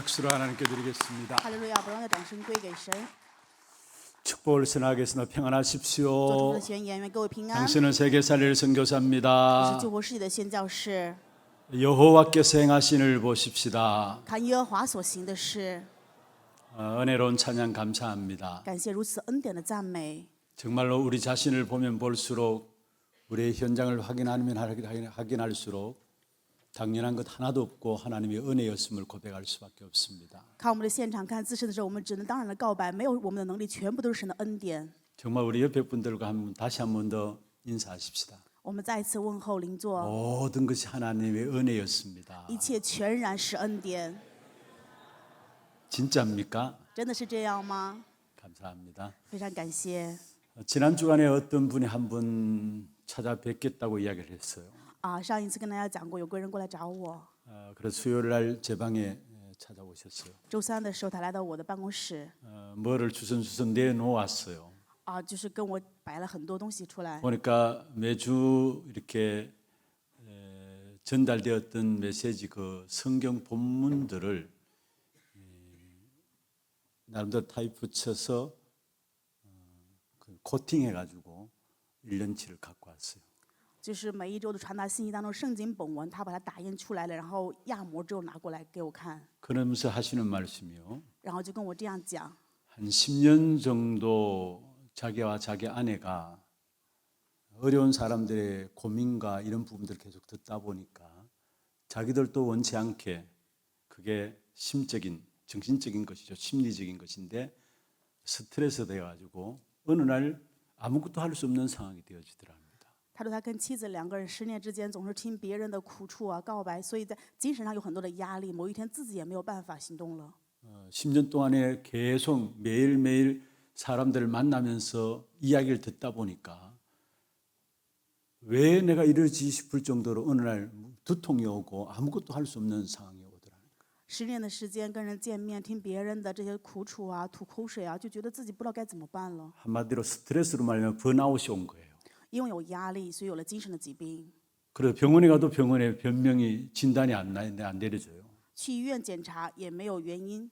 박수를 하나님께 드리겠습니다. 哈利路亚！不荣耀掌声归给神。 축복을 전하겠습니다. 做主 평안하십시오. 的宣言，愿各位平安。 당신은 세계 살릴 我是 선교사입니다. 救活世界的宣教士， 여호와께서 행하신 일 보십시다. 看耶和华所行的事， 은혜로운 찬양 감사합니다. 感谢如此恩典的赞美。 정말로 우리 자신을 보면 볼수록 우리의 현장을 확인할수록 당연한 것 하나도 없고 하나님의 은혜였음을 고백할 수밖에 없습니다. 看我们的现场，看自身的时候，我们只能当然的告白，没有我们的能力，全部都是神的恩典。 정말 우리 옆에 분들과 다시 한 번 더 인사하십시다. 我们再一次问候邻座， 모든 것이 하나님의 은혜였습니다. 一切全然是恩典。 진짜입니까? 真的是这样吗？ 감사합니다. 非常感谢。 지난 주간에 어떤 분이 한 분 찾아뵙겠다고 이야기를 했어요. 上一次跟大家讲过，有个人过来找我， 그래서 수요일 날 제 방에 찾아오셨어요. 周三的时候他来到我的办公室， 뭐를 주섬주섬 내놓았어요. 就是跟我摆了很多东西出来。 보니까 매주 이렇게 전달되었던 메시지 그 성경 본문들을 나름대로 타입 붙여서 코팅해가지고 1년치를 갖고 왔어요. 就是每一周的传达信息当中，圣经本文他把它打印出来了，然后压模之后拿过来给我看， 그러면서 하시는 말씀이요. 然后就跟我这样讲。 한 10년 정도 자기와 자기 아내가 어려운 사람들의 고민과 이런 부분들을 계속 듣다 보니까 자기들도 원치 않게 그게 심적인, 정신적인 것이죠. 심리적인 것인데 스트레스 돼가지고 어느 날 아무것도 할 수 없는 상황이 되어지더랍니다. 他说他跟妻子两个人10年之间总是听别人的苦处告白，所以在精神上有很多的压力。某一天自己也没有办法行动了。 10년 동안에 계속 매일매일 사람들을 만나면서 이야기를 듣다 보니까 왜 내가 이러지 싶을 정도로 어느 날 두통이 오고 아무것도 할 수 없는 상황이 오더라고요. 10年的时间跟人见面，听别人的这些苦楚吐口水就觉得自己不知道该怎么办了。 한마디로 스트레스로 말하면 번아웃이 온 거예요. 因为有压力，所以有了精神的疾病。 그래서 병원에 가도 병원에 변명이 진단이 안 내려져요. 去医院检查也没有原因，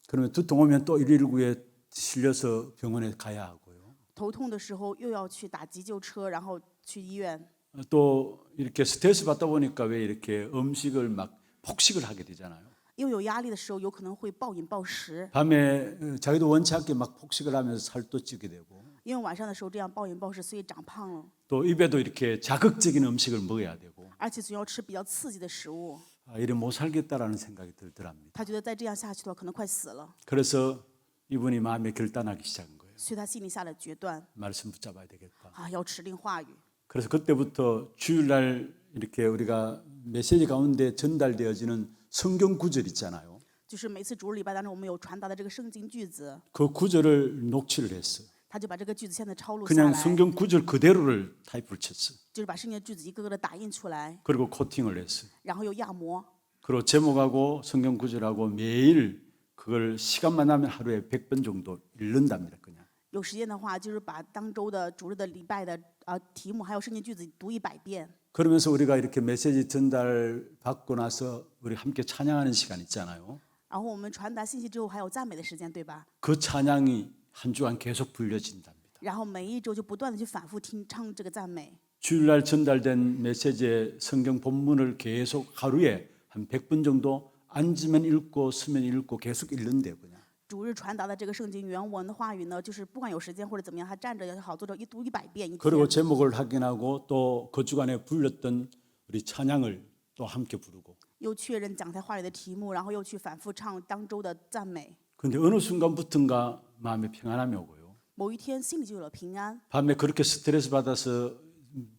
그러면 두통 오면 또 119에 실려서 병원에 가야 하고요. 头痛的时候又要去打急救车，然后去医院。 또 이렇게 스트레스 받다 보니까 왜 이렇게 음식을 막 폭식을 하게 되잖아요. 因为有压力的时候，有可能会暴饮暴食。 밤에 자기도 원치 않게 막 폭식을 하면서 살도 찌게 되고 因为晚上的时候这样暴饮暴食，所以长胖了， 또 입에도 이렇게 자극적인 음식을 먹어야 되고 而且总要吃比较刺激的食物。 이래 못 살겠다라는 생각이 들더랍니다. 他觉得再这样下去的话，可能快死了， 그래서 이분이 마음에 결단하기 시작한 거예요. 所以他心里下了决断 말씀 붙잡아야 되겠다. 要持定话语。 그래서 그때부터 주일날 이렇게 우리가 메시지 가운데 전달되어지는 성경 구절 있잖아요. 就是每次主日礼拜当中，我们有传达的这个圣经句子， 그 구절을 녹취를 했어요. 他就把这个句子现在抄录下 그냥 来， 성경 구절 그대로를 타입을 쳤어요. 就是把圣经的句子一个个的打印出来， 그리고 코팅을 했어요. 然后又压模。 그리고 제목하고 성경 구절하고 매일 그걸 시간만 나면 하루에 100번 정도 읽는답니다. 그냥. 有时间的话，就是把当周的主日的礼拜的题目还有圣经句子读100遍。 그러면서 우리가 이렇게 메시지 전달 받고 나서 우리 함께 찬양하는 시간 있잖아요. 然后我们传达信息之后，还有赞美的时间，对吧？ 그 찬양이 한 주간 계속 불려진답니다. 然后每一周就不断的去反复唱这个赞美。 주일날 전달된 메시지의 성경 본문을 계속 하루에 한 100번 정도 앉으면 읽고 서면 읽고 계속 읽는데요. 그냥. 主日传达的这个圣经原文的话语呢，就是不管有时间或者怎么样，他站着也好，坐着一读100遍一 그리고 天。 제목을 확인하고 또 그 주간에 불렸던 우리 찬양을 또 함께 부르고. 又确认讲台话语的题目，然后又去反复唱当周的赞美。 그런데 어느 순간부터인가 마음에 평안함이 오고요. 某一天心里就有了平安， 밤에 그렇게 스트레스 받아서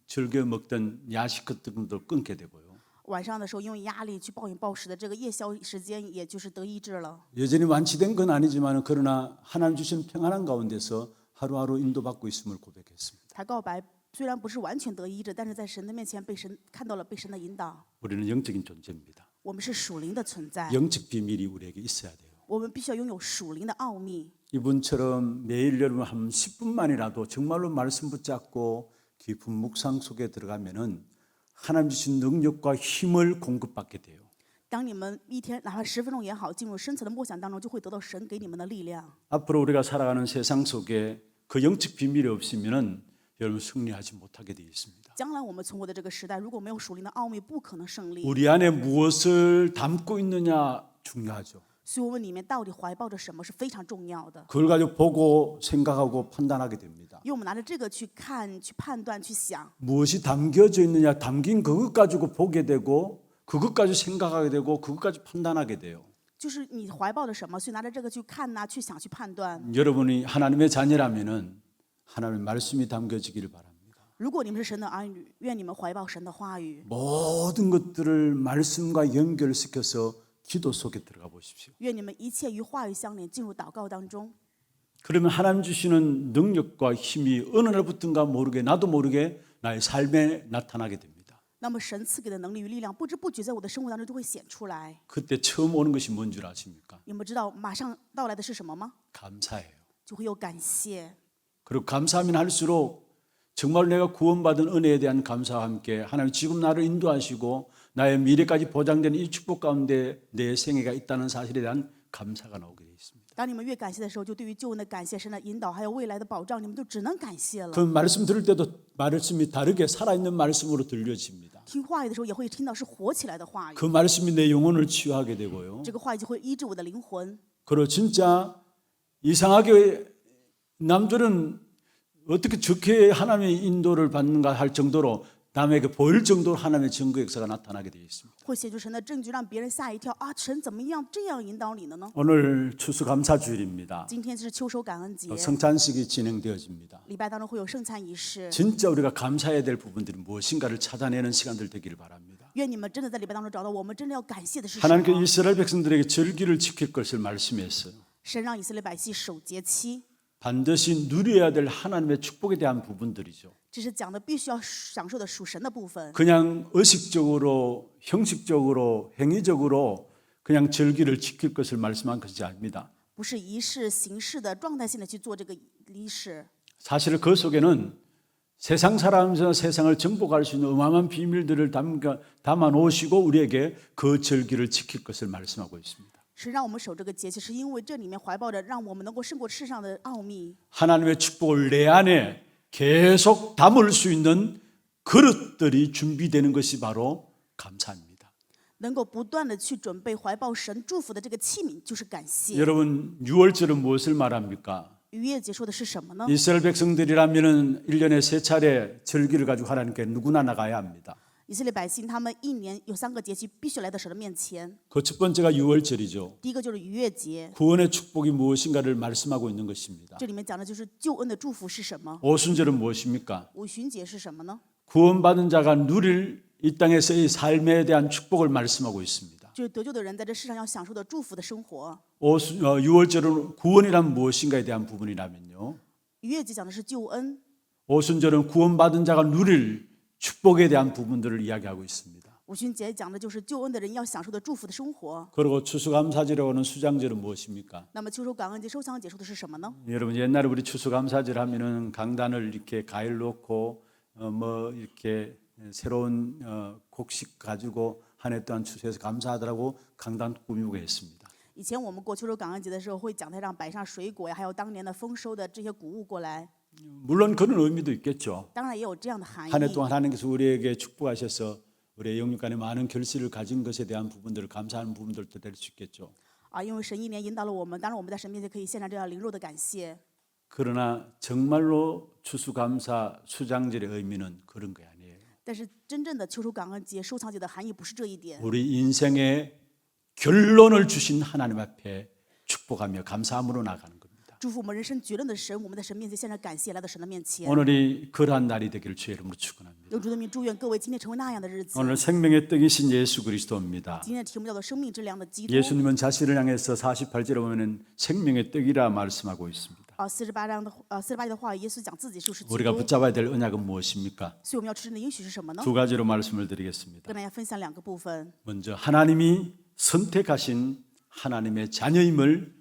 즐겨 먹던 야식 같은 것도 끊게 되고요. 晚上的时候因为压力去暴饮暴食的这个夜宵时间，也就是得医治了。 여전히 완치된 건 아니지만 그러나 하나님 주신 평안한 가운데서 하루하루 인도받고 있음을 고백했습니다. 他告白，虽然不是完全得医治，但是在神的面前被神看到了，被神的引导。 우리는 영적인 존재입니다. 我们是属灵的存在， 영적 비밀이 우리에게 있어야 돼요. 我们必须要拥有属灵的奥秘。 이분처럼 매일 여러분 한 10분만이라도 정말로 말씀 붙잡고 깊은 묵상 속에 들어가면은 하나님 주신 능력과 힘을 공급받게 돼요. 当你们一天哪怕10分钟也好，进入深层的默想当中，就会得到神给你们的力量。 앞으로 우리가 살아가는 세상 속에 그 영적 비밀이 없으면은 여러분 승리하지 못하게 되어 있습니다. 将来我们存活的这个时代，如果没有属灵的奥秘，不可能胜利。 우리 안에 무엇을 담고 있느냐 중요하죠. 所以我们里面到底怀抱着什么是非常重要的， 그걸 가지고 보고 생각하고 판단하게 됩니다. 因为我们拿着这个去看、去判断、去想， 무엇이 담겨져 있느냐 담긴 그것 가지고 보게 되고 그것 가지고 생각하게 되고 그것 가지고 판단하게 돼요. 就是你怀抱着什么，所以拿着这个去看呐、去想、去判断。 여러분이 하나님의 자녀라면은 하나님의 말씀이 담겨지기를 바랍니다. 如果你们是神的儿女，愿你们怀抱神的话语， 모든 것들을 말씀과 연결시켜서 기도 속에 들어가 보십시오. 愿你们一切与话语相连，进入祷告当中。 그러면 하나님 주시는 능력과 힘이 어느 날부턴가 모르게 나도 모르게 나의 삶에 나타나게 됩니다. 那么神赐给的能力与力量，不知不觉在我的生活当中就会显出来。 그때 처음 오는 것이 뭔 줄 아십니까? 你们知道马上到来的是什么吗？ 감사예요. 就会有感谢。 그리고 감사하면 할수록 정말 내가 구원받은 은혜에 대한 감사와 함께 하나님 지금 나를 인도하시고 나의 미래까지 보장되는 이 축복 가운데 내 생애가 있다는 사실에 대한 감사가 나오게 되어 있습니다. 当你们越感谢的时候，就对于救恩的感谢、神的引导，还有未来的保障，你们就只能感谢了。 그 말씀 들을 때도 말씀이 다르게 살아있는 말씀으로 들려집니다. 听话语的时候，也会听到是活起来的话语， 그 말씀이 내 영혼을 치유하게 되고요. 这个话语就会医治我的灵魂。 그리고 진짜 이상하게 남들은 어떻게 저렇게 하나님의 인도를 받는가 할 정도로 남에게 보일 정도로 하나님의 증거 역사가 나타나게 되어 있습니다. 会写出神的证据，让别人吓一跳啊！神怎么样这样引导你的呢？ 오늘 추수감사주일입니다. 今天是秋收感恩节， 성찬식이 진행되어집니다. 礼拜当中会有圣餐仪式。 진짜 우리가 감사해야 될 부분들이 무엇인가를 찾아내는 시간들 되기를 바랍니다. 愿你们真的在礼拜当中找到我们真的要感谢的是什 하나님께서 么？ 이스라엘 백성들에게 절기를 지킬 것을 말씀했어요. 神让以色列百姓守节期， 반드시 누려야 될 하나님의 축복에 대한 부분들이죠. 这是讲的必须要享受的属神的部分， 그냥 의식적으로 형식적으로 행위적으로 그냥 절기를 지킬 것을 말씀한 것이 아닙니다. 不是仪式形式的状态性的去做这个仪式。 사실 그 속에는 세상 살아가면서 세상을 정복할 수 있는 어마어마한 비밀들을 담아 놓으시고 우리에게 그 절기를 지킬 것을 말씀하고 있습니다. 是让我们守这个节期，是因为这里面怀抱着让我们能够胜过世上的奥秘， 하나님의 축복을 내 안에 계속 담을 수 있는 그릇들이 준비되는 것이 바로 감사입니다. 能够不断的去准备怀抱神祝福的这个器皿，就是感谢。 여러분 6월절은 무엇을 말합니까? 逾越节说的是什么呢？ 이스라엘 백성들이라면 1년에 3차례 절기를 가지고 하나님께 누구나 나가야 합니다. 以色列百姓他们一年有3个节期必须来到神的面前， 그 첫 번째가 6월절이죠. 第一个就是逾越节， 구원의 축복이 무엇인가를 말씀하고 있는 것입니다. 这里面讲的就是救恩的祝福是什么。 오순절은 무엇입니까? 五旬节是什么呢？ 구원받은 자가 누릴 이 땅에서의 삶에 대한 축복을 말씀하고 있습니다. 就是得救的人在这世上要享受的祝福的生活。 6월절은 구원이란 무엇인가에 대한 부분이라면요. 逾越节讲的是救恩， 오순절은 구원받은 자가 누릴 축복에 대한 부분들을 이야기하고 있습니다. 五旬节讲的就是救恩的人要享受的祝福的生活。 그리고 추수감사절이라고 하는 수장절은 무엇입니까? 那么秋收感恩节、收藏节说的是什么呢？ 여러분 옛날에 우리 추수감사절 하면은 강단을 이렇게 과일 놓고 뭐 이렇게 새로운 곡식 가지고 한 해 동안 추수해서 감사하더라고 강단 꾸미고 했습니다. 以前我们过秋收感恩节的时候，会讲台上摆上水果呀，还有当年的丰收的这些谷物过来。 물론 그런 의미도 있겠죠. 当然也有这样的含 한 해 义。 동안 하나님께서 우리에게 축복하셔서 우리의 영육 간에 많은 결실을 가진 것에 대한 부분들을 감사하는 부분들도 될 수 있겠죠. 因为神一年引导了我们，当然我们在神面前可以献上这样灵肉的感谢。 그러나 정말로 추수감사 수장절의 의미는 그런 게 아니에요. 但是真正的秋收感恩节、收藏节的含义不是这一点。 우리 인생의 결론을 주신 하나님 앞에 축복하며 감사함으로 나가는 겁니다. 祝福我们人生结论的神，我们在神面前献上感谢，来到神的面前。 오늘이 그러한 날이 되기를 주의 이름으로 축원합니다. 用主的名祝愿各位今天成为那样的日子。 오늘 생명의 떡이신 예수 그리스도입니다. 今天的题目叫做“生命之粮”的基督。 예수님은 자신을 향해서 48절에 보면은 생명의 떡이라 말씀하고 있습니다. 48节的话语，耶稣讲自己就是基 우리가 督。 붙잡아야 될 언약은 무엇입니까? 所以我们要吃的应许是什么呢？ 두 가지로 말씀을 드리겠습니다. 跟大家分享2个部分。 먼저 하나님이 선택하신 하나님의 자녀임을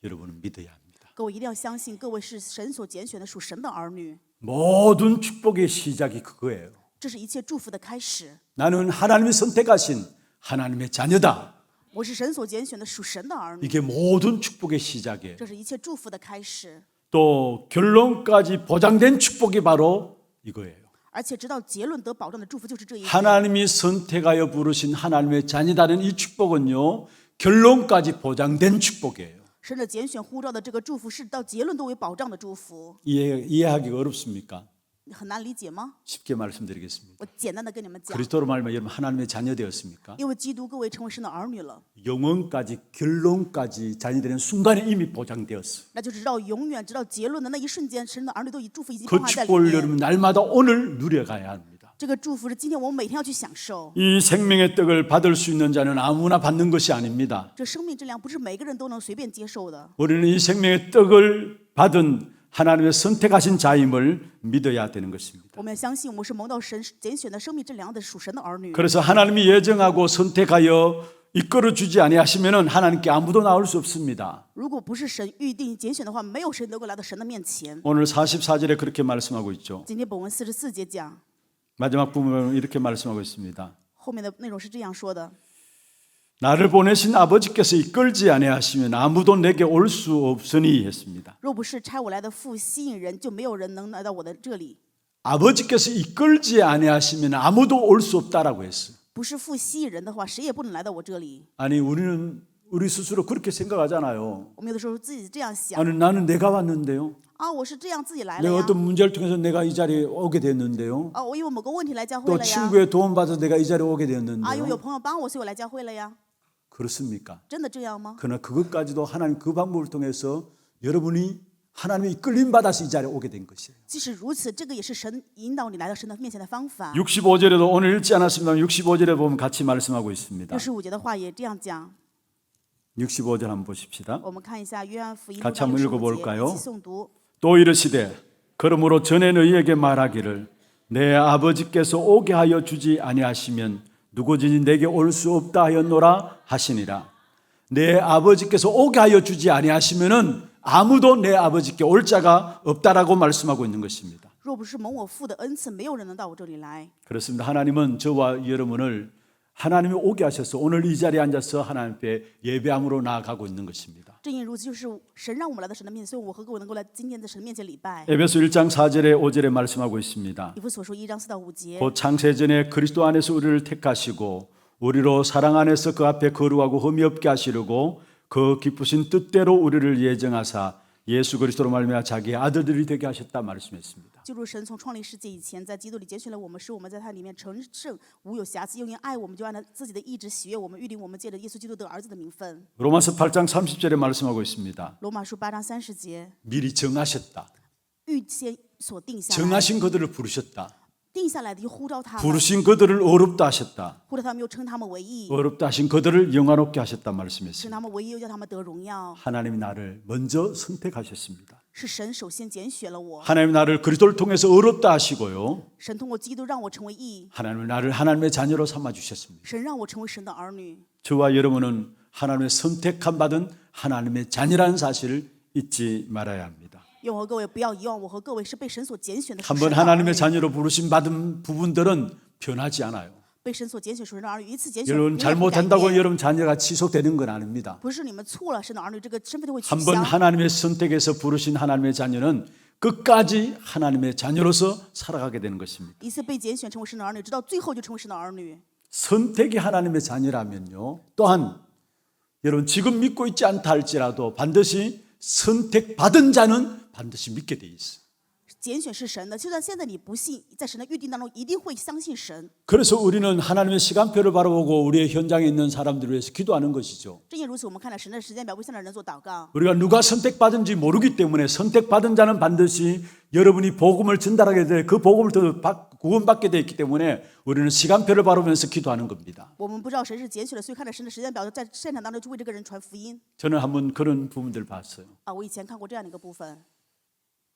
여러분은 믿어야 합니다. 各位一定要相信，各位是神所拣选的属神的儿女， 모든 축복의 시작이 그거예요. 这是一切祝福的开始。 나는 하나님이 선택하신 하나님의 자녀다. 我是神所拣选的属神的儿女， 이게 모든 축복의 시작이에요. 这是一切祝福的开始。 또 결론까지 보장된 축복이 바로 이거예요. 而且直到结论得保障的祝福就是这一点。 하나님이 선택하여 부르신 하나님의 자녀다는 이 축복은요, 결론까지 보장된 축복이에요. 神的拣选呼召的这个祝福是到结论都为保障的祝福， 이해하기가 어렵습니까? 很难理解吗？ 쉽게 말씀드리겠습니다. 我简单的跟你们讲， 그리스도로 말하면 여러분 하나님의 자녀 되었습니까? 因为基督各位成为神的儿女了， 영원까지 결론까지 자녀 되는 순간에 이미 보장되었어. 那就直到永远直到结论的那一瞬间，神的儿女都已祝福已经 그 包含在里 축복을 面。 여러분 날마다 오늘 누려가야 합니다. 这个祝福是今天我们每天要去享受。 이 생명의 떡을 받을 수 있는 자는 아무나 받는 것이 아닙니다. 这生命之粮不是每个人都能随便接受的。 우리는 이 생명의 떡을 받은 하나님의 선택하신 자임을 믿어야 되는 것입니다. 我们要相信，我们是蒙到神拣选的生命之粮的属神的儿女。 그래서 하나님이 예정하고 선택하여 이끌어 주지 아니하시면은 하나님께 아무도 나올 수 없습니다. 如果不是神预定拣选的话，没有谁能够来到神的面前。 오늘 44절에 그렇게 말씀하고 있죠. 今天本文44节讲， 마지막 부분은 이렇게 말씀하고 있습니다. 后面的内容是这样说的： 나를 보내신 아버지께서 이끌지 아니하시면 아무도 내게 올 수 없으니 했습니다. 若不是差我来的父吸引人，就没有人能来到我的这里。 아버지께서 이끌지 아니하시면 아무도 올 수 없다라고 했어요. 不是父吸引人的话，谁也不能来到我这里。 아니 우리는 우리 스스로 그렇게 생각하잖아요. 我们有的时候自己这样想 아니 나는 내가 왔는데요. 啊，我是这样自己来的 내가 呀。 어떤 문제를 통해서 내가 이 자리에 오게 됐는데요. 啊，我因为某个问题来教会 또 了呀。 친구의 도움 받아서 내가 이 자리에 오게 啊，因为 됐는데요. 有朋友帮我，所以我来教会了呀。 그렇습니까? 真的这样吗？ 그러나 그것까지도 하나님 그 방법을 통해서 여러분이 하나님의 이끌림 받아서 이 자리에 오게 된 것이에요. 即使如此，这个也是神引导你来到神的面前的方法。 65절에도 오늘 읽지 않았습니다만 65절에 보면 같이 말씀하고 있습니다. 65节的话也这样讲。 65절 한번 보십시다. 我们看一下约翰福音 같이 6章 한번 65 읽어볼까요? 节，一起诵读。 또 이르시되 그러므로 전에 너희에게 말하기를 내 아버지께서 오게 하여 주지 아니하시면 누구든지 내게 올 수 없다 하였노라 하시니라. 내 아버지께서 오게 하여 주지 아니하시면은 아무도 내 아버지께 올 자가 없다라고 말씀하고 있는 것입니다. 若不是蒙我父的恩赐，没有人能到我这里来。 그렇습니다. 하나님은 저와 여러분을 하나님이 오게 하셔서 오늘 이 자리에 앉아서 하나님 앞에 예배함으로 나아가고 있는 것입니다. 正因如此，就是神让我们来到神的面前，所以我和各位能够来今天在神面前礼拜。 에베소 1장 4절에 5절에 말씀하고 있습니다. 以弗所书1章4到5节， 곧 창세전에 그리스도 안에서 우리를 택하시고 우리로 사랑 안에서 그 앞에 거룩하고 흠이 없게 하시려고 그 기쁘신 뜻대로 우리를 예정하사 예수 그리스도로 말미암아 자기의 아들들이 되게 하셨다 말씀했습니다. 就如神从创立世界以前，在基督里拣选了我们，使我们在他里面成圣，无有瑕疵。又因爱我们，就按他自己的意志喜悦我们，预定我们借着耶稣基督得儿子的名分。 로마서 8장 30절에 말씀하고 있습니다. 罗马书8章30节， 미리 정하셨다. 预先所定下来， 정하신 그들을 부르셨다. 定下来的就呼召他们， 부르신 그들을 어렵다 하셨다. 呼召他们又称他们为义， 어렵다 하신 그들을 영화롭게 하셨다 称 말씀했습니다. 他们为义，又叫他们得荣耀。 하나님이 나를 먼저 선택하셨습니다. 是神首先拣选了我， 하나님이 나를 그리스도를 통해서 어렵다 하시고요. 神通过基督让我成为义， 하나님이 나를 하나님의 자녀로 삼아 주셨습니다. 神让我成为神的儿女。 저와 여러분은 하나님의 선택한 받은 하나님의 자녀라는 사실을 잊지 말아야 합니다. 愿我和各位不要遗忘，我和各位是被神所拣选的，是 한번 神的儿 하나님의 女。 자녀로 부르심 받은 부분들은 변하지 않아요. 被神所拣选属神的儿女，一次拣选 여러분 没有不改 잘못한다고 变 여러분 자녀가 지속되는 건 아닙니다. 不是你们错了，神的儿女这个身份就会取 한번 消。 하나님의 선택에서 부르신 하나님의 자녀는 끝까지 하나님의 자녀로서 살아가게 되는 것입니다. 一次被拣选成为神的儿女，直到最后就成为神的儿女。 선택이 하나님의 자녀라면요. 또한 여러분 지금 믿고 있지 않다 할지라도 반드시 선택받은 자는 반드시 믿게 돼 있어요. 拣选是神的，就算现在你不信，在神的预定当中一定会相信神。 그래서 우리는 하나님의 시간표를 바라보고 우리의 현장에 있는 사람들을 위해서 기도하는 것이죠. 正因如此，我们看了神的时间表，为现在人做祷告。 우리가 누가 선택받은지 모르기 때문에 선택받은 자는 반드시 여러분이 복음을 전달하게 돼 그 복음을 구원받게 되어 있기 때문에 우리는 시간표를 바라보면서 기도하는 겁니다. 我们不知道谁是拣选的，所以看着神的时间表，在现场当中就为这个人传福音。 저는 한번 그런 부분들을 봤어요. 啊，我以前看过这样的一个部分，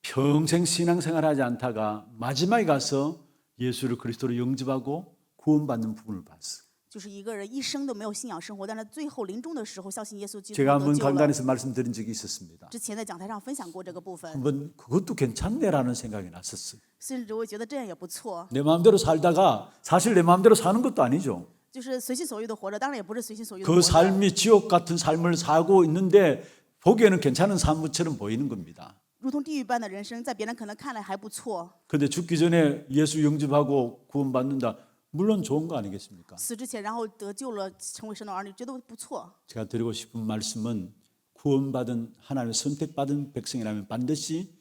평생 신앙생활하지 않다가 마지막에 가서 예수를 그리스도로 영접하고 구원받는 부분을 봤어요. 就是一个人一生都没有信仰生活，但是最后临终的时候相信耶稣基督 제가 得 한번 救了。 강단에서 말씀드린 적이 있었습니다. 之前在讲台上分享过这个部分， 한번 그것도 괜찮네라는 생각이 났었어요. 甚至我觉得这样也不错。 내 마음대로 살다가 사실 내 마음대로 사는 것도 아니죠. 就是随心所欲的活着，当然也不是随心所欲的 그 活着。 삶이 지옥 같은 삶을 살고 있는데 보기에는 괜찮은 삶처럼 보이는 겁니다. 如同地狱般的人生，在别人可能看来还不错。 그런데 죽기 전에 예수 영접하고 구원받는다. 물론 좋은 거 아니겠습니까? 死之前，然后得救了，成为神的儿女，觉得不错。 제가 드리고 싶은 말씀은 구원받은 하나님의 선택받은 백성이라면 반드시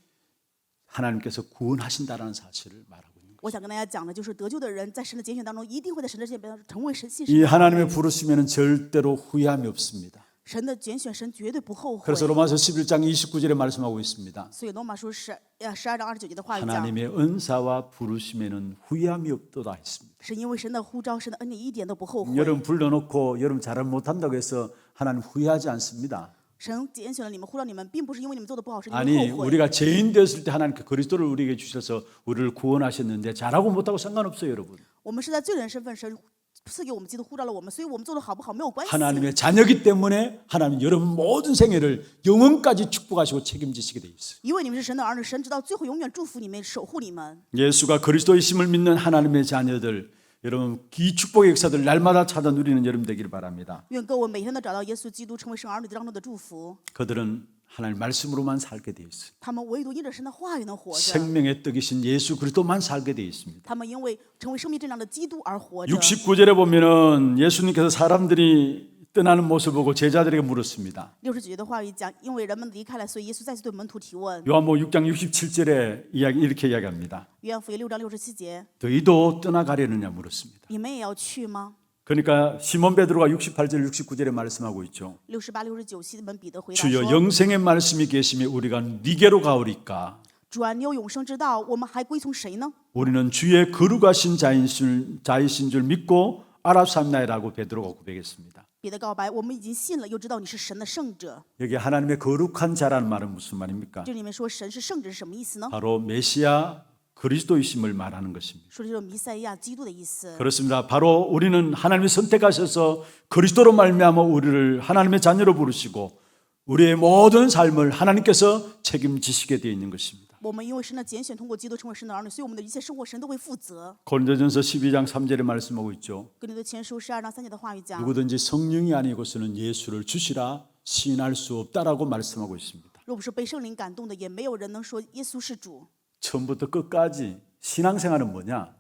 하나님께서 구원하신다라는 사실을 말하고 있는 거예요. 我想跟大家讲的就是，得救的人在神的拣选当中，一定会在神的拣选当中成为神信 이 神的儿女。 하나님의 부르심에는 절대로 후회함이 없습니다. 神的拣选，神绝对不后悔。 그래서 로마서 11장 29절에 말씀하고 있습니다. 所以罗马书12章29节的话语讲， 하나님의 은사와 부르심에는 후회함이 없도다 했습니다. 是因为神的呼召，神的恩典一点都不后悔。 여러분 불러놓고 여러분 잘 못한다고 해서 하나님 후회하지 않습니다. 神拣选了你们，呼召你们，并不是因为你们做的不好，是因 아니 为后悔。 우리가 죄인 되었을 때 하나님께 그리스도를 우리에게 주셔서 우리를 구원하셨는데 잘하고 못하고 상관없어요 여러분. 我们是在罪人身份，神赐给我们基督，呼召了我们，所以我们做的好不好没有关系。 하나님의 자녀이기 때문에 하나님 여러분 모든 생애를 영원까지 축복하시고 책임지시게 돼 있어요. 因为你们是神的儿女，神直到最后永远祝福你们，守护你们。 예수가 그리스도이심을 믿는 하나님의 자녀들 여러분 이 축복의 역사들 날마다 찾아 누리는 여러분 되기를 바랍니다. 愿各位每天都找到耶稣基督，成为神儿女当中的祝福。 그들은 하나님 말씀으로만 살게 돼 있어요. 他们唯独因着神的话语能活着， 생명의 떡이신 예수 그리스도만 살게 돼 있습니다. 他们因为成为生命这样的基督而活着。 69절에 보면은 예수님께서 사람들이 떠나는 모습을 보고 제자들에게 물었습니다. 69节的话语讲，因为人们离开了，所以耶稣再次对门徒提问。 요한복음 6장 67절에 이렇게 이야기합니다. 约翰福音6章67节， 너희도 떠나가려느냐 물었습니다. 你们也要去吗？ 그러니까 시몬 베드로가 68절 69절에 말씀하고 있죠. 68、69西门彼得回答 주여 说 영생의 말씀이 계시며 우리가 네게로 가오리까 ：“主啊，你有永生之道，我们还归从谁呢？ 우리는 주의 거룩하신 자이신 줄 믿고 알았사옵나이라고 베드로가 고백했습니다. 彼得告白：“我们已经信了，又知道你是神的圣者。 여기 하나님의 거룩한 자라는 말은 무슨 말입니까? 这里面说神是圣者是什么意思呢？ 바로 메시아 그리스도이심을 말하는 것입니다. 说的就是弥赛亚基督的意思。 그렇습니다. 바로 우리는 하나님이 선택하셔서 그리스도로 말미암아 우리를 하나님의 자녀로 부르시고 우리의 모든 삶을 하나님께서 책임지시게 되어 있는 것입니다. 我们因为神的拣选，通过基督成为神的儿女，所以我们的一切生活神都会负责。 고린도전서 12장 3절에 말씀하고 있죠. 哥林多前书12章3节的话语讲： 누구든지 성령이 아니고서는 예수를 주시라 시인할 수 없다라고 말씀하고 있습니다. 若不是被圣灵感动的，也没有人能说耶稣是主。 처음부터 끝까지 신앙생활은 뭐냐?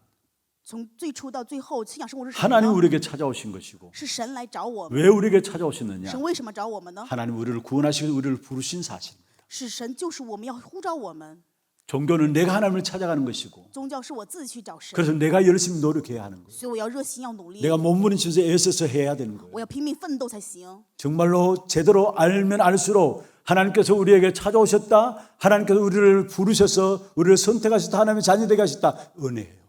从最初到最后，信仰生活是什么 하나님 呢？ 우리에게 찾아오신 것이고 是神来找我们。 왜 우리에게 찾아오셨느냐? 神为什么找我们呢？ 하나님 우리를 구원하시고 우리를 부르신 사실입니다. 是神就是我们要呼召我们。 종교는 내가 하나님을 찾아가는 것이고 宗教是我自己去找神， 그래서 내가 열심히 노력해야 하는 거예요. 所以我要热心，要努力， 내가 몸부림치면서 애써서 해야 되는 거예요. 我要拼命奋斗才行。 정말로 제대로 알면 알수록 하나님께서 우리에게 찾아오셨다. 하나님께서 우리를 부르셔서 우리를 선택하셨다. 하나님의 자녀 되게 하셨다. 은혜예요.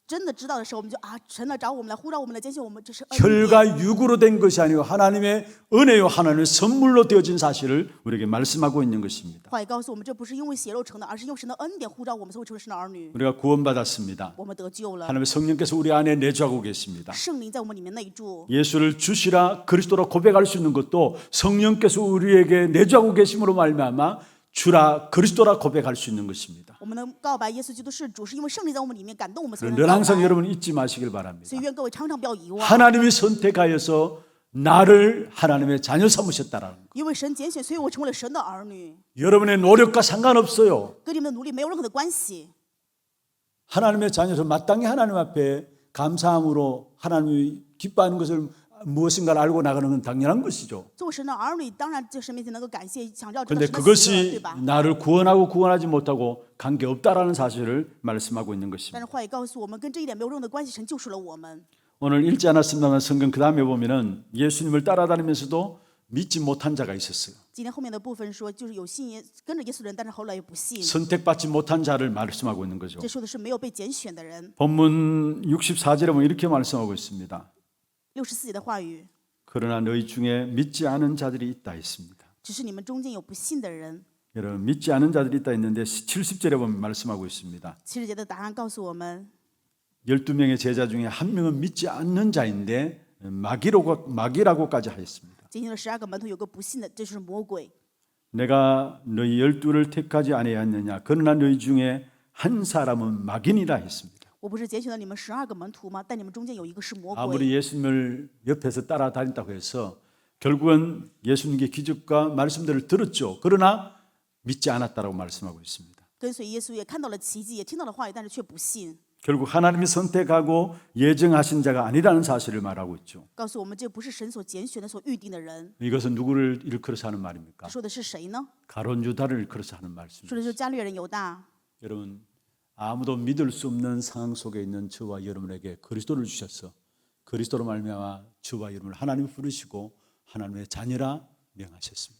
真的知道的时候，我们就啊，神来找我们，来呼召我们，来拣选我们，这是恩典。 혈과 육으로 된 것이 아니고 하나님의 은혜요 하나님의 선물로 되어진 사실을 우리에게 말씀하고 있는 것입니다. 话语告诉我们，这不是因为血肉成的，而是用神的恩典呼召我们，所以成为神的儿女。 우리가 구원받았습니다. 我们得救了， 하나님의 성령께서 우리 안에 내주하고 계십니다. 圣灵在我们里面内住。 예수를 주시라 그리스도로 고백할 수 있는 것도 성령께서 우리에게 내주하고 계심으로 말미암아 주라 그리스도라 고백할 수 있는 것입니다. 我们能告白耶稣基督是主，是因为圣灵在我们里面感动我们，所以能 늘 告 항상 白。 여러분 잊지 마시길 바랍니다. 所以愿各位常常不要遗忘， 하나님이 선택하여서 나를 하나님의 자녀 삼으셨다라는 것. 因为神拣选，所以我成为了神的儿女， 여러분의 노력과 상관없어요. 跟你们的努力没有任何的关系。 하나님의 자녀로 마땅히 하나님 앞에 감사함으로 하나님이 기뻐하는 것을 무엇인가를 알고 나가는 건 당연한 것이죠. 作为神的儿女，当然在神面前能够感谢，想要知道 그런데 神的喜乐， 그것이 对吧？ 나를 구원하고 구원하지 못하고 관계없다라는 사실을 말씀하고 있는 但 것입니다. 是话语告诉我们，跟这一点没有任何的关系，神救赎了我们。 오늘 읽지 않았습니다만 성경 그 다음에 보면은 예수님을 따라다니면서도 믿지 못한 자가 있었어요. 今天后面的部分说，就是有信耶跟着耶稣的人，但是后来又不信。 선택받지 못한 자를 말씀하고 있는 거죠. 这说的是没有被拣选的人。 본문 64절에 보면 이렇게 말씀하고 있습니다. 64节的话语， 그러나 너희 중에 믿지 않은 자들이 있다 했습니다. 只是你们中间有不信的人。 여러분 믿지 않은 자들이 있다 했는데 70절에 보면 말씀하고 있습니다. 70节的答案告诉我们， 12명의 제자 중에 한 명은 믿지 않는 자인데 마귀라고까지 하였습니다. 今天的12个门徒有个不信的，这就是魔鬼。 내가 너희 12를 택하지 아니하였느냐 그러나 너희 중에 한 사람은 마귀니라 했습니다. 我不是拣选了你们12个门徒吗？但你们中间有一个是魔鬼。 아무리 예수님을 옆에서 따라다닌다고 해서 결국은 예수님의 기적과 말씀들을 들었죠. 그러나 믿지 않았다라고 말씀하고 있습니다. 跟随耶稣也看到了奇迹，也听到了话语，但是却不信。 결국 하나님이 선택하고 예정하신 자가 아니라는 사실을 말하고 있죠. 告诉我们，这不是神所拣选的、所预定的人。 이것은 누구를 일컬어서 하는 말입니까? 说的是谁呢？ 가론 유다를 일컬어서 하는 说 말씀입니다. 的就是加略人犹大。 여러분, 아무도 믿을 수 없는 상황 속에 있는 저와 여러분에게 그리스도를 주셔서 그리스도로 말미암아 저와 여러분을 하나님 부르시고 하나님의 자녀라 명하셨습니다.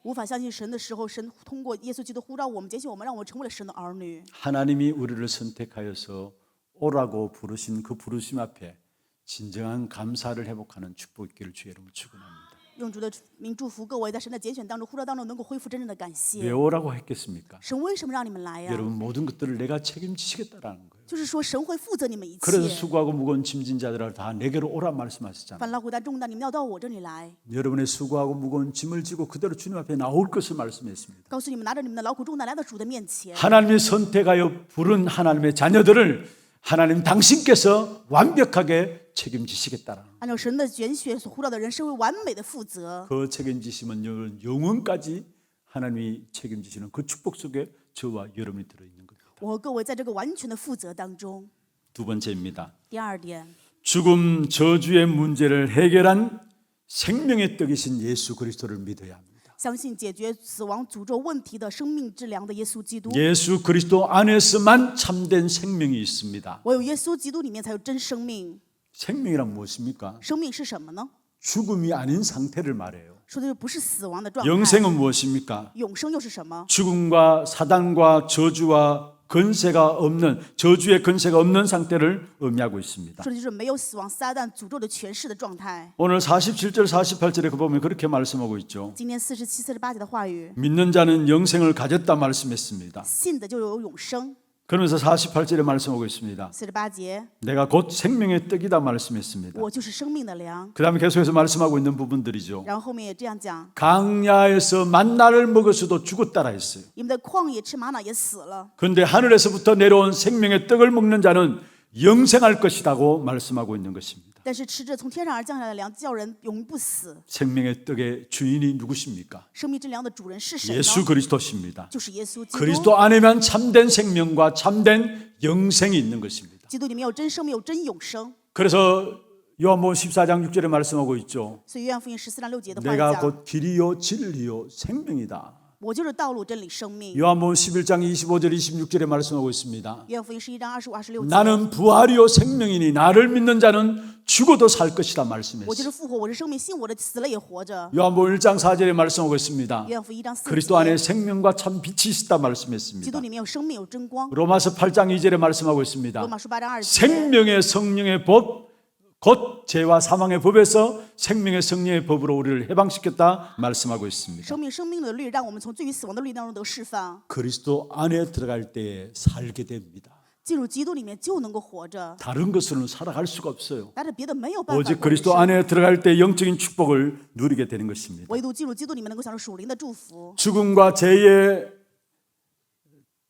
无法相信神的时候，神通过耶稣基督呼召我们、拣选我们，让我们成为了神的儿女。 하나님이 우리를 선택하여서 오라고 부르신 그 부르심 앞에 진정한 감사를 회복하는 축복의 길을 주의 이름으로 축원합니다. 用主的名祝福各位，在神的拣选当中、呼召当中，能够恢复真正的感 왜 谢。 오라고 했겠습니까? 神为什么让你们来呀？ 여러분 모든 것들을 내가 책임지시겠다라는 거예요. 就是说，神会负责你们一 그래서 切。 수고하고 무거운 짐진 자들아 다 내게로 오라 말씀하셨잖아요. 凡劳苦担重担，你们要到我这里来。 여러분의 수고하고 무거운 짐을 지고 그대로 주님 앞에 나올 것을 말씀했습니다. 告诉你们，拿着你们的劳苦重担来到主的面前。 하나님이 선택하여 부른 하나님의 자녀들을 하나님 당신께서 완벽하게 책임지시겠다라는 按照神的拣选所呼召的人，是为完美的负责。 그 책임지심은 영원까지 하나님이 책임지시는 그 축복 속에 저와 여러분이 들어있는 겁니다. 我和各位在这个完全的负责当中。 두 번째입니다. 第二点， 죽음 저주의 문제를 해결한 생명의 떡이신 예수 그리스도를 믿어야 합니다. 相信解决死亡诅咒问题的生命之粮的耶稣基督。 예수 그리스도 안에서만 참된 생명이 있습니다. 唯有耶稣基督里面才有真生命。 생명이란 무엇입니까? 生命是什么呢？ 죽음이 아닌 상태를 말해요. 说的就不是死亡的状态。 영생은 무엇입니까? 永生又是什么？ 죽음과 사단과 저주와 근세가 없는 저주의 근세가 없는 상태를 의미하고 있습니다. 说的就是没有死亡、撒旦诅咒的权势的状态。 오늘 47절 48절에 보면 그렇게 말씀하고 있죠. 今天47、48节的话语， 믿는 자는 영생을 가졌다 말씀했습니다. 信的就有永生。 그러면서 48절에 말씀하고 있습니다. 48节， 내가 곧 생명의 떡이다 말씀했습니다. 我就是生命的粮。 그 다음에 계속해서 말씀하고 있는 부분들이죠. 然后后面也这样讲， 강야에서 만나를 먹었어도 죽었다라 했어요. 你们在旷野吃玛瑙也死了。 그런데 하늘에서부터 내려온 생명의 떡을 먹는 자는 영생할 것이라고 말씀하고 있는 것입니다. 但是吃着从天上而降下来的粮，叫人永不死。 생명의 떡의 주인이 누구십니까? 生命之粮的主人是谁呢？ 예수 그리스도십니다. 就是耶稣基督。 그리스도 안에만 참된 생명과 참된 영생이 있는 것입니다. 基督里面有真生命，有真永生。 그래서 요한복음 14장 6절에 말씀하고 있죠. 所以约翰福音14章6节的话语 내가 讲， 곧 길이요 진리요 생명이다. 我就是道路、真理、生命。 요한복음 11장 25절 26절에 말씀하고 있습니다. 约翰福音11章25、26节， 나는 부활이요 생명이니 나를 믿는 자는 죽어도 살 것이다 我就 말씀했어요. 是复活，我是生命，信我的死了也活着。 요한복음 1장 4절에 말씀하고 있습니다. 约翰福音1章4 그리스도 안에 节， 생명과 참 빛이 있다 基 말씀했습니다. 督里面有生命，有真光。 로마서 8장 2절에 말씀하고 罗 있습니다. 马书8章2节， 생명의 성령의 법, 곧 죄와 사망의 법에서 생명의 성령의 법으로 우리를 해방시켰다 말씀하고 있습니다. 生命的律让我们从罪与死亡的律当中得释放。 그리스도 안에 들어갈 때 살게 됩니다. 进入基督里面就能够活着， 다른 것으로는 살아갈 수가 없어요. 拿着别的没有办法 오직 过人 그리스도 生。 안에 들어갈 때 영적인 축복을 누리게 되는 것입니다. 唯独进入基督里面能够享受属灵的祝福。 죽음과 죄의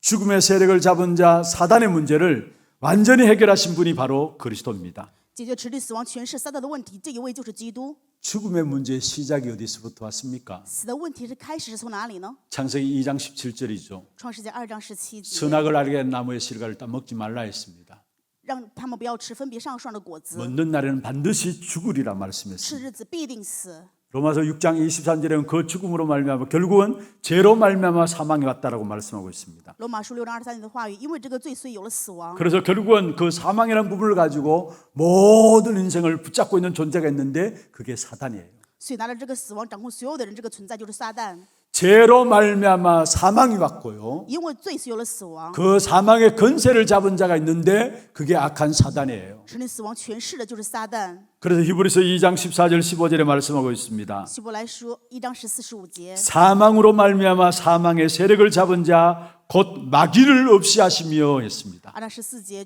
죽음의 세력을 잡은 자 사단의 문제를 완전히 해결하신 분이 바로 그리스도입니다. 解决持律死亡权势撒旦的问题，这一位就是基督。 죽음의 문제의 시작이 어디서부터 왔습니까? 死的问题是开始是从哪里呢？ 창세기 2장 17절이죠. 创世纪2章17节， 선악을 알게 한 나무의 실과를 다 먹지 말라 했습니다. 让他们不要吃分别上树上的果子， 먹는 날에는 반드시 죽으리라 吃 말씀했습니다. 日子必定死。 로마서 6장 23절에는 그 죽음으로 말미암아 결국은 죄로 말미암아 사망이 왔다라고 말씀하고 있습니다. 罗马书6章23节的话语，因为这个罪，所以有了死亡。 그래서 결국은 그 사망이라는 부분을 가지고 모든 인생을 붙잡고 있는 존재가 있는데 그게 사단이에요. 所以拿着这个死亡掌控所有的人，这个存在就是撒旦。 죄로 말미암아 사망이 왔고요. 因为罪，所以有了死亡。 그 사망의 근세를 잡은 자가 있는데 그게 악한 사단이에요. 使那死亡权势的就是撒旦。 그래서 히브리서 2장 14절 15절에 말씀하고 있습니다. 希伯来书1章14、15节， 사망으로 말미암아 사망의 세력을 잡은 자 곧 마귀를 없이 하시며 했습니다. 2章14节，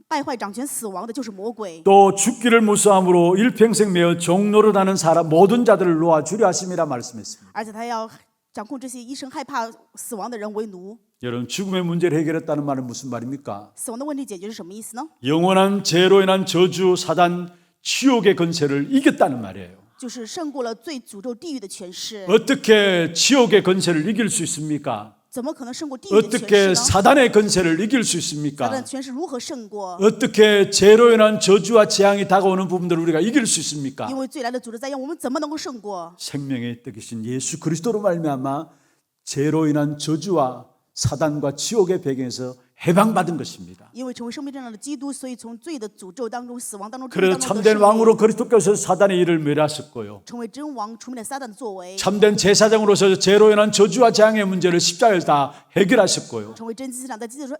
败坏掌权死亡的就是魔鬼。 또 죽기를 무수함으로 일평생 매어 종노릇하는 사람 모든 자들을 놓아 주려 하심이라 말씀했습니다. 而且他要掌控这些一生害怕死亡的人为奴。 여러분 죽음의 문제를 해결했다는 말은 무슨 말입니까? 死亡的问题解决是什么意思呢？ 영원한 죄로 인한 저주, 사단, 지옥의 권세를 이겼다는 말이에요. 就是胜过了罪、诅咒、地狱的权势。 어떻게 지옥의 권세를 이길 수 있습니까? 怎么可能胜过地狱的权势 어떻게 呢？ 사단의 권세를 이길 수 他的 있습니까? 权势如何胜过？ 어떻게 죄로 인한 저주와 재앙이 다가오는 부분들을 우리가 이길 수 있습니까? 因为罪来的诅咒在让我们怎么能够胜过？ 생명의 떡이신 예수 그리스도로 말미암아 죄로 인한 저주와 사단과 지옥의 배경에서 해방받은 것입니다. 因为成为生命这样的基督，所以从罪的诅咒当中、死亡当中、地狱 그래서 当中得 참된 胜利 왕으로 그리스도께서 사단의 일을 멸하셨고요. 成为真王，除灭了撒旦的作为； 참된 제사장으로서 죄로 인한 저주와 재앙의 문제를 십자가에서 다 해결하셨고요. 成为真祭司长，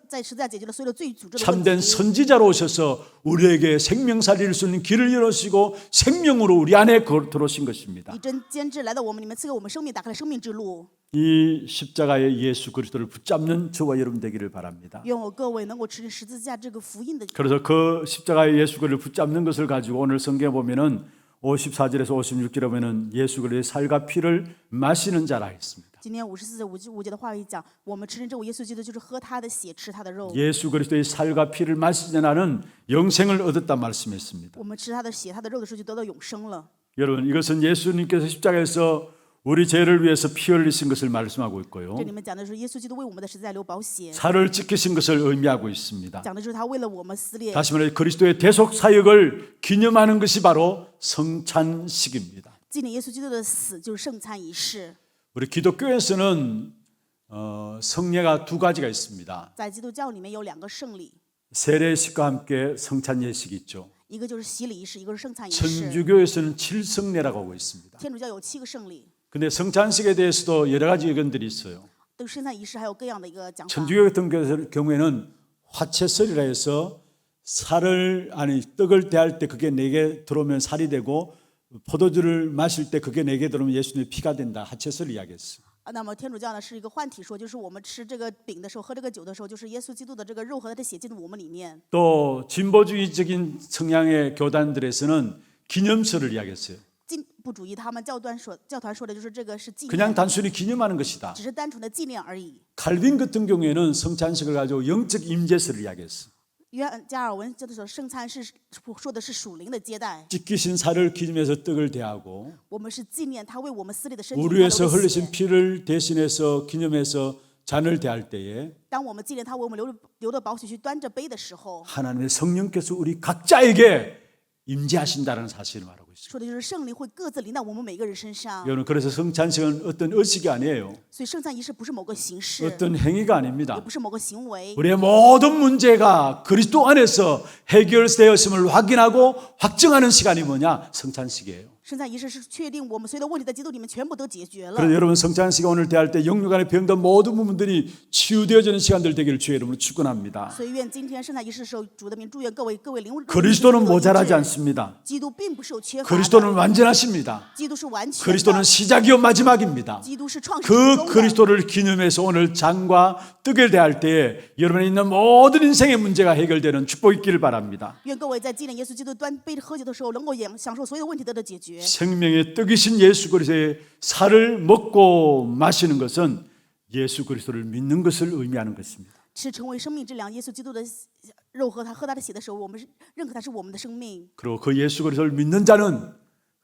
在十字架解决了所有的罪诅咒的 참된 问题。 선지자로 오셔서 우리에게 생명 살릴 수 있는 길을 열어주시고 생명으로 우리 안에 들어오신 것입니다. 以真监制来到我们里面，赐给我们生命，打开了生命之路。 이 십자가의 예수 그리스도를 붙잡는 저와 여러분 되기를 바랍니다. 愿我各位能够持十字架这个福音的。 그래서 그 십자가의 예수 그리스도를 붙잡는 것을 가지고 오늘 성경에 보면은 54절에서 56절에 보면은 예수 그리스도의 살과 피를 마시는 자라 했습니다. 今天54节55节的话语讲，我们承认这位耶稣基督就是喝他的血，吃他的肉。 예수 그리스도의 살과 피를 마시는 자는 영생을 얻었다 말씀했습니다. 我们吃他的血、他的肉的时候，就得到永生了。 여러분 이것은 예수님께서 십자가에서 우리 죄를 위해서 피 흘리신 것을 말씀하고 있고요. 这里面讲的是耶稣基督为我们的十字架流宝血， 살을 지키신 것을 의미하고 있습니다. 讲的就是他为了我们撕裂。 다시 말해 그리스도의 대속 사역을 기념하는 것이 바로 성찬식입니다. 纪念耶稣基督的死就是圣餐仪式。 우리 기독교에서는 성례가 두 가지가 있습니다. 在基督教里面有两个圣礼， 세례식과 함께 성찬 예식이 있죠. 一个就是洗礼仪式，一个是圣餐仪式。 천주교에서는 7성례라고 하고 있습니다. 天主教有7个圣礼， 근데 성찬식에 대해서도 여러 가지 의견들이 있어요. 对圣餐仪式还有各样的一个讲法。 천주교 같은 경우에는 화채설이라 해서 떡을 대할 때 그게 내게 들어오면 살이 되고 포도주를 마실 때 그게 내게 들어오면 예수님의 피가 된다. 화채설 이야기했어요. 那么天主教呢是一个换体说，就是我们吃这个饼的时候，喝这个酒的时候，就是耶稣基督的这个肉和他的血进入我们里面。 또 진보주의적인 성향의 교단들에서는 기념설을 이야기했어요. 进步主义他们教团说的就是这个是纪 그냥 念， 단순히 기념하는 것이다. 只是单纯的纪念而已。 칼빈 같은 경우에는 성찬식을 가지고 영적 임재설을 이야기했어요. 约翰加尔文这的时候，圣餐是说的是属灵的接待， 찢기신 살을 기념해서 떡을 대하고 我们是纪念他为我们撕裂的身体 우리 和 위해서 流的 흘리신 血。 피를 대신해서 기념해서 잔을 대할 때에 当我们纪念他为我们流的宝血去端着杯的时候， 하나님의 성령께서 우리 각자에게 임재하신다는 사실을 말하고 있습니다. 说的就是圣灵会各自临到我们每个人身上。 여러분 그래서 성찬식은 어떤 의식이 아니에요. 所以圣餐仪式不是某个形式， 어떤 행위가 也 아닙니다. 不是某个行为。 우리의 모든 문제가 그리스도 안에서 해결되었음을 확인하고 확증하는 시간이 뭐냐? 성찬식이에요. 圣餐仪式是确定我们所有的问题在基督里面全部都解决了。 그래서 여러분 성찬식 오늘 대할 때 영육 안에 병든 모든 부분들이 치유되어지는 시간들 되기를 주의 이름으로 축원합니다. 所以愿今天圣餐仪式的时候，主的名祝愿各位灵 그리스도는 모자라지 않습니다. 基督并不是有缺乏的， 그리스도는 완전하십니다. 基督是完全的， 그리스도는 시작이요 마지막입니다. 基督是创始 그 终的。 그리스도를 기념해서 오늘 잔과 떡을 대할 때에 여러분의 있는 모든 인생의 문제가 해결되는 축복이 있기를 바랍니다. 愿各位在纪念耶稣基督端杯喝酒的时候，能够享受所有的问题得到解决。 생명의 떡이신 예수 그리스도의 살을 먹고 마시는 것은 예수 그리스도를 믿는 것을 의미하는 것입니다. 是成为生命之粮，耶稣基督的肉和他喝他的血的时候，我们是认可他是我们的生命。 그리고 그 예수 그리스도를 믿는 자는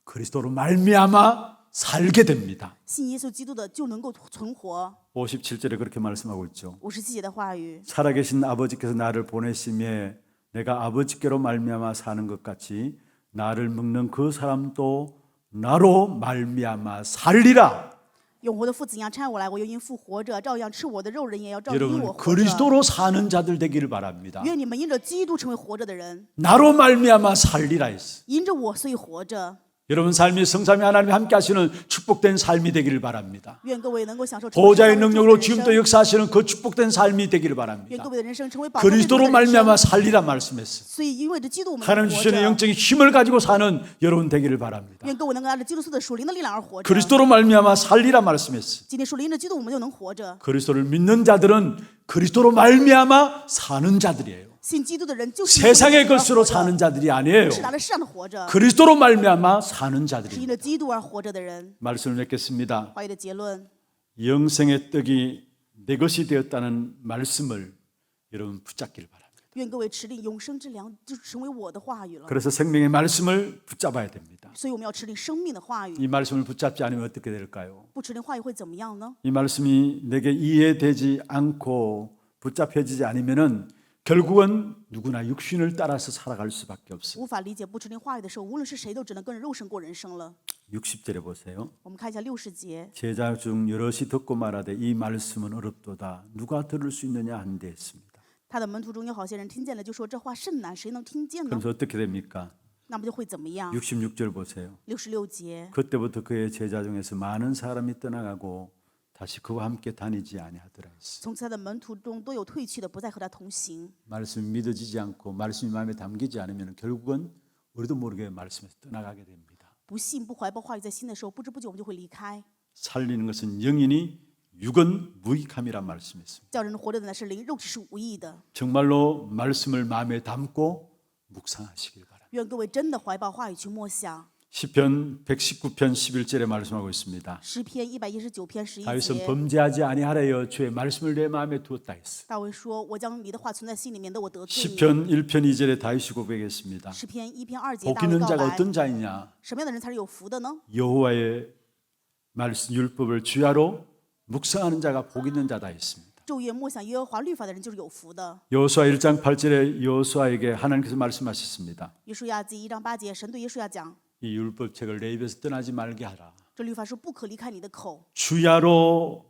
그리스도로 말미암아 살게 됩니다. 信耶稣基督的就能够存活。 57절에 그렇게 말씀하고 있죠. 57节的话语， 살아계신 아버지께서 나를 보내심에 내가 아버지께로 말미암아 사는 것 같이 나를 먹는 그 사람도 나로 말미암아 살리라. 永活的父子一样差我来，我又因父活着，照样吃我的肉人也要照样因 여러분 我活着。 그리스도로 사는 자들 되기를 바랍니다. 愿你们因着基督成为活着的人， 나로 말미암아 살리라 했어. 因着我所以活着。 여러분 삶이 성삼위 하나님이 함께 하시는 축복된 삶이 되기를 바랍니다. 愿各位能够享受 보호자의 成为 능력으로 上帝的 지금도 人生 역사하시는 그 축복된 삶이 되기를 愿 바랍니다. 各位的人生成为保护 그리스도로 말미암아 살리라 말씀했어요. 所以因为着基督我们 하나님 活 주시는 着。 영적인 힘을 가지고 사는 여러분 되기를 바랍니다. 愿各位能够按照基督素的属灵的力量而活着。 그리스도로 말미암아 살리라 말씀했어요. 今天属灵的基督，我们就能活着。 그리스도를 믿는 자들은 그리스도로 말미암아 사는 자들이에요. 信基督的人就是因 세상의 基督而 것으로 活着 사는 자들이 아니에요. 是拿着世上的活着， 그리스도로 말미암아 사는 是因 자들입니다. 着基督而活着的人。 말씀을 맺겠습니다. 话语的结论， 영생의 떡이 내 것이 되었다는 말씀을 여러분 붙잡기를 바랍니다. 愿各位持定永生之粮，就成为我的话语了。 그래서 생명의 말씀을 붙잡아야 됩니다. 所以我们要持定生命的话语， 이 말씀을 붙잡지 않으면 어떻게 될까요? 不持定话语会怎么样呢？ 이 말씀이 내게 이해되지 않고 붙잡혀지지 않으면은 결국은 누구나 육신을 따라서 살아갈 수밖에 없어요. 无法理解不持定话语的时候，无论是谁都只能跟着肉身过人生了。 60절에 보세요. 我们看一下60节， 제자 중 여럿이 듣고 말하되 이 말씀은 어렵도다. 누가 들을 수 있느냐 한데 했습니다. 他的门徒中有好些人听见了，就说这话甚难，谁能听见呢？ 그래서 어떻게 됩니까? 那么就会怎么样？ 66절 보세요. 66节， 그때부터 그의 제자 중에서 많은 사람이 떠나가고 다시 그와 함께 다니지 아니하더라 했어요. 从此他的门徒中都有退去的，不再和他同行。 말씀이 믿어지지 않고 말씀이 마음에 담기지 않으면 결국은 우리도 모르게 말씀에서 떠나가게 됩니다. 不信不怀抱话语在心的时候，不知不觉我们就会离开。 살리는 것은 영이니 육은 무익함이란 말씀이었습니다. 叫人活着的乃是灵，肉体是无益的。 정말로 말씀을 마음에 담고 묵상하시길 바랍니다. 愿各位真的怀抱话语去默想。 시편 119편 11절에 말씀하고 있습니다. 诗篇119篇11 다윗은 节， 범죄하지 아니하려여 주의 말씀을 내 마음에 두었다 했어요. 大卫说：“我将你的话存在心里，免得我得罪你。” 시편 1편 2절에 다윗이 고백했습니다. 诗篇1篇2节， 복 大卫 있는 告 자가 白： 어떤 자이냐? 什么样的人才是有福的呢？ 여호와의 말씀 율법을 주야로 묵상하는 자가 복 있는 자다 했습니다. 昼夜默想耶和华律法的人就是有福的。 여호수아 1장 8절에 여호수아에게 하나님께서 말씀하셨습니다. 约书亚记1章8节，神对约书亚讲 이 율법책을 내 입에서 떠나지 말게 하라. ：“这律法书不可离开你的口， 주야로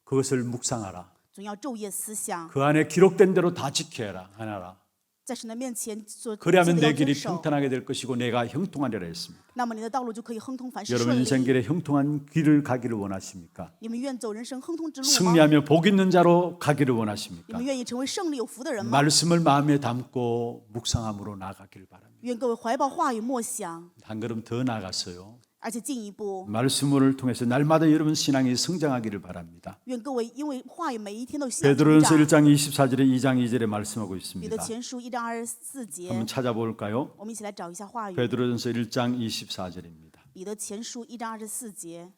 그것을 묵상하라. 总要昼夜思想， 그 안에 기록된 대로 다 지켜라 하나라. 在神的面前所记 그래야면 的要 내 길이 遵守， 평탄하게 될 것이고 내가 형통하리라 했습니다. 那么你的道路就可以亨通，凡事 여러분 顺 인생 利。 길에 형통한 길을 가기를 원하십니까? 你们愿走人生亨通之路吗？ 승리하며 복 있는 자로 가기를 你 원하십니까? 们愿意成为胜利有福的人吗？ 말씀을 마음에 담고 묵상함으로 나아가길 바랍니다. 愿各位怀抱话语默想， 한 걸음 더 나아가서요. 而且进一步， 말씀을 통해서 날마다 여러분 신앙이 성장하기를 바랍니다. 愿各位因为话语每一天都信仰成 베드로전서 长。 1장 24절에 2장 2절에 말씀하고 彼得 있습니다. 前书1章24节， 한번 찾아볼까요? 我们一起来找一下话语。 베드로전서 1장 24절입니다. 彼得前书1章24节，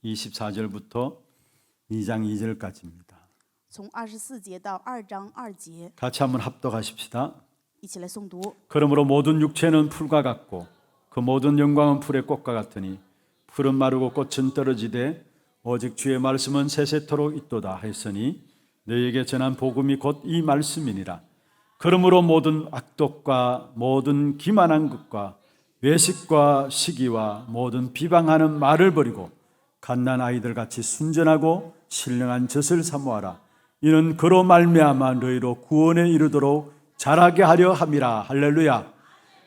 24절부터 2장 2절까지입니다. 从24节到2章2节， 같이 한번 합독하십시다. 一起来诵读。 그러므로 모든 육체는 풀과 같고 그 모든 영광은 풀의 꽃과 같으니 풀은 마르고 꽃은 떨어지되 오직 주의 말씀은 세세토록 있도다 했으니 너희에게 전한 복음이 곧 이 말씀이니라. 그러므로 모든 악독과 모든 기만한 것과 외식과 시기와 모든 비방하는 말을 버리고 갓난 아이들 같이 순전하고 신령한 젖을 사모하라. 이는 그로 말미암아 너희로 구원에 이르도록 자라게 하려 함이라. 할렐루야.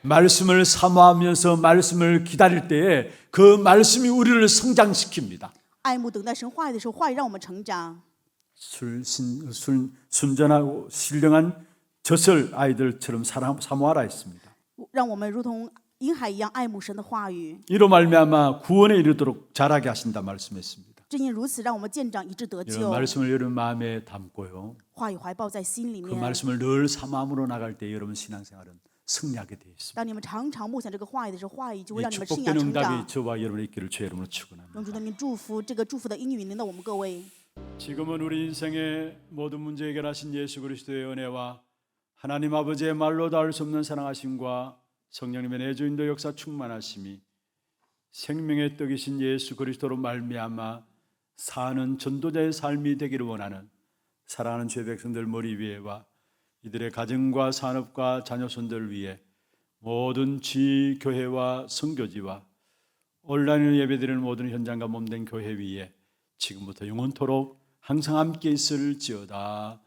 말씀을 사모하면서 말씀을 기다릴 때에 그 말씀이 우리를 성장시킵니다. 爱慕等待神话语的时候，话语让我们成长。 순전하고 신령한 젖을 아이들처럼 사모하라 했습니다. 让我们如同婴孩一样爱慕神的话语。 이로 말미암아 구원에 이르도록 자라게 하신다 말씀했습니다. 正因如此，让我们见长以致得 이런 救。 말씀을 여러분 마음에 담고요. 话语怀抱在心里 그 面。 말씀을 늘 사모함으로 나갈 때 여러분 신앙생활은 승리하게 되어 있습니다. 当你们常常默想这个话语的时候，话语就会 이 让你们信仰 축복된 成长 응답이 。 저와 여러분의 있기를 주의 이름으로 축원합니다. 用主的名祝福这个祝福的应允临到我们各位。 지금은 우리 인생의 모든 문제 해결하신 예수 그리스도의 은혜와 하나님 아버지의 말로 닿을 수 없는 사랑하심과 성령님의 내주인도 역사 충만하심이 생명의 떡이신 예수 그리스도로 말미암아 사는 전도자의 삶이 되기를 원하는 사랑하는 죄 백성들 머리 위에와 이들의 가정과 산업과 자녀손들 위에 모든 지교회와 선교지와 온라인으로 예배드리는 모든 현장과 몸된 교회 위에 지금부터 영원토록 항상 함께 있을지어다.